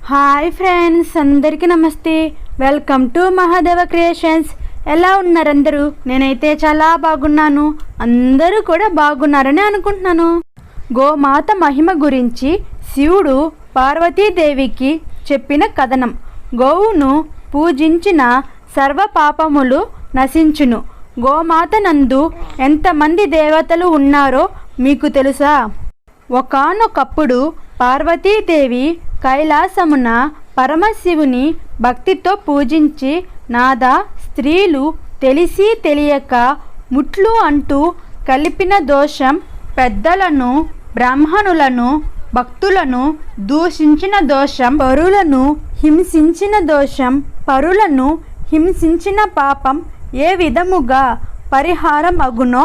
Hi friends, అందరికీ నమస్తే. Welcome to Mahadeva creations. ఎలా ఉన్నారు అందరూ? నేనైతే చాలా బాగున్నాను. అందరూ కూడా బాగున్నారని అనుకుంటున్నాను. గోమాత మహిమ గురించి శివుడు పార్వతీదేవికి చెప్పిన కథనం. గోవును పూజించిన సర్వ పాపములు నశించును. గోమాత నందు ఎంతమంది దేవతలు ఉన్నారో మీకు తెలుసా? ఒకానొకప్పుడు పార్వతీదేవి కైలాసమున పరమశివుని భక్తితో పూజించి, నాదా, స్త్రీలు తెలిసి తెలియక ముట్లు అంటూ కలిపిన దోషం, పెద్దలను బ్రాహ్మణులను భక్తులను దూషించిన దోషం, పరులను హింసించిన పాపం ఏ విధముగా పరిహారం అగునో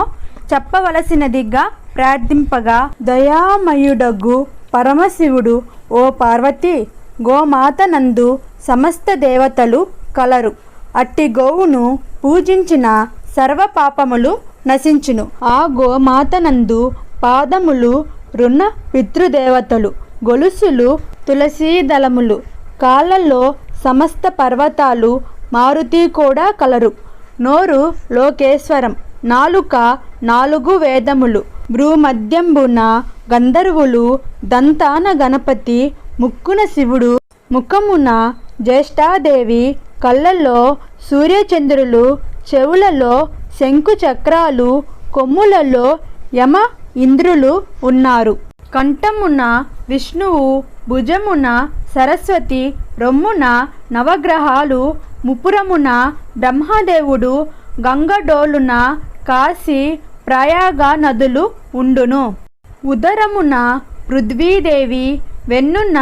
చెప్పవలసినదిగా ప్రార్థింపగా, దయామయుడగు పరమశివుడు, ఓ పార్వతి, గోమాత నందు సమస్త దేవతలు కలరు. అట్టి గోవును పూజించిన సర్వ పాపములు నశించును. ఆ గోమాత నందు పాదములు రుణ పితృదేవతలు, గొలుసులు తులసీదళములు, కాళ్ళల్లో సమస్త పర్వతాలు మారుతి కూడా కలరు. నోరు లోకేశ్వరం, నాలుక 4 వేదములు, భ్రూమధ్యంబున గంధర్వులు, దంతాన గణపతి, ముక్కున శివుడు, ముఖమున జ్యేష్ఠాదేవి, కళ్ళల్లో సూర్యచంద్రులు, చెవులలో శంకు చక్రాలు, కొమ్ములలో యమ ఇంద్రులు ఉన్నారు. కంఠమున విష్ణువు, భుజమున సరస్వతి, రొమ్మున నవగ్రహాలు, ముపురమున బ్రహ్మదేవుడు, గంగడోలున కాశీ ప్రయాగ నదులు ఉండును. ఉదరమున పృథ్వీదేవి, వెన్నున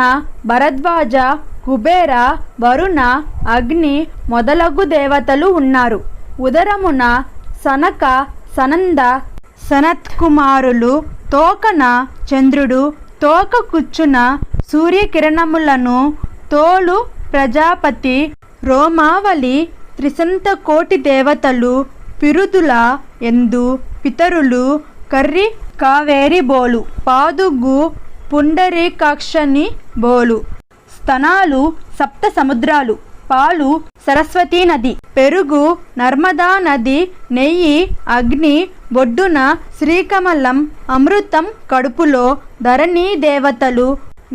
భరద్వాజ, కుబేర, వరుణ, అగ్ని మొదలగు దేవతలు ఉన్నారు. ఉదరమున సనక, సనంద, సనత్కుమారులు, తోకన చంద్రుడు, తోక కుచ్చున సూర్యకిరణములను, తోలు ప్రజాపతి, రోమావళి, త్రిశంతకోటి దేవతలు, పిరుదుల ఎందు పితరులు, కర్రి కావేరి బోలు, పాదుగు పుండరీకాక్షని బోలు, స్తనాలు 7 సముద్రాలు, పాలు సరస్వతీ నది, పెరుగు నర్మదా నది, నెయ్యి అగ్ని బొడ్డున శ్రీకమలం, అమృతం కడుపులో ధరణీ దేవతలు,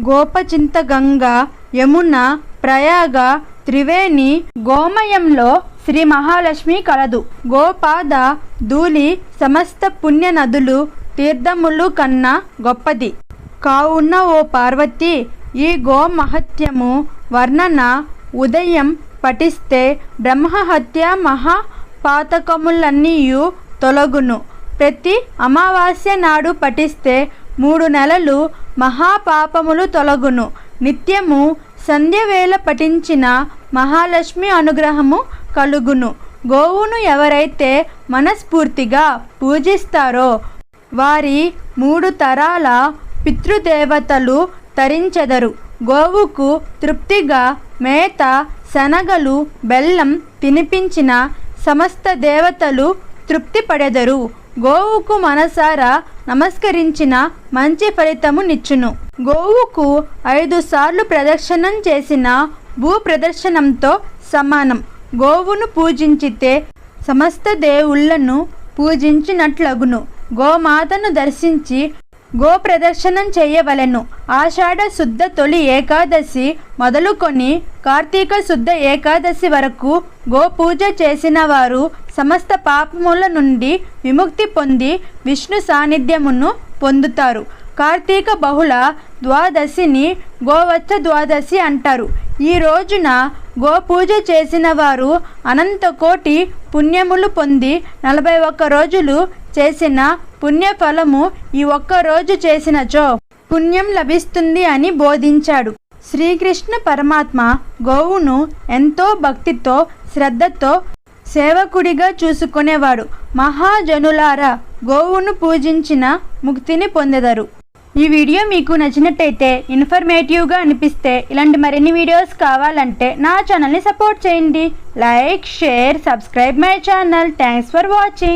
గోపచింతగంగ, యమున, ప్రయాగ, త్రివేణి, గోమయంలో శ్రీ మహాలక్ష్మి కలదు. గోపాద ధూళి సమస్త పుణ్య నదులు, తీర్థములు కన్నా గొప్పది. కావున ఓ పార్వతి, ఈ గోమహత్యము వర్ణన ఉదయం పఠిస్తే బ్రహ్మహత్య మహాపాతకములన్నీయు తొలగును. ప్రతి అమావాస్య నాడు పఠిస్తే 3 నెలలు మహాపాపములు తొలగును. నిత్యము సంధ్యవేళ పఠించిన మహాలక్ష్మి అనుగ్రహము కలుగును. గోవును ఎవరైతే మనస్ఫూర్తిగా పూజిస్తారో వారి 3 తరాల పితృదేవతలు తరించెదరు. గోవుకు తృప్తిగా మేత, శనగలు, బెల్లం తినిపించిన సమస్త దేవతలు తృప్తి పడెదరు. గోవుకు మనసారా నమస్కరించిన మంచి ఫలితము నిచ్చును. గోవుకు 5 సార్లు ప్రదక్షిణం చేసిన భూ ప్రదర్శనంతో సమానం. గోవును పూజించితే సమస్త దేవుళ్లను పూజించినట్లగును. గోమాతను దర్శించి గో ప్రదర్శనం చేయవలెను. ఆషాఢ శుద్ధ తొలి ఏకాదశి మొదలుకొని కార్తీక శుద్ధ ఏకాదశి వరకు గోపూజ చేసిన వారు సమస్త పాపముల నుండి విముక్తి పొంది విష్ణు సాన్నిధ్యమును పొందుతారు. కార్తీక బహుళ ద్వాదశిని గోవచ్చ ద్వాదశి అంటారు. ఈ రోజున గోపూజ చేసిన వారు అనంతకోటి పుణ్యములు పొంది 41 రోజులు చేసిన పుణ్యఫలము ఈ 1 రోజు చేసినచో పుణ్యం లభిస్తుంది అని బోధించాడు. శ్రీకృష్ణ పరమాత్మ గోవును ఎంతో భక్తితో శ్రద్ధతో సేవకుడిగా చూసుకునేవాడు. మహాజనులారా, గోవును పూజించిన ముక్తిని పొందెదరు. ఈ వీడియో మీకు నచ్చినట్టయితే, ఇన్ఫర్మేటివ్గా అనిపిస్తే, ఇలాంటి మరిన్ని వీడియోస్ కావాలంటే నా ఛానల్ని సపోర్ట్ చేయండి. Like, share, subscribe my channel. Thanks for watching.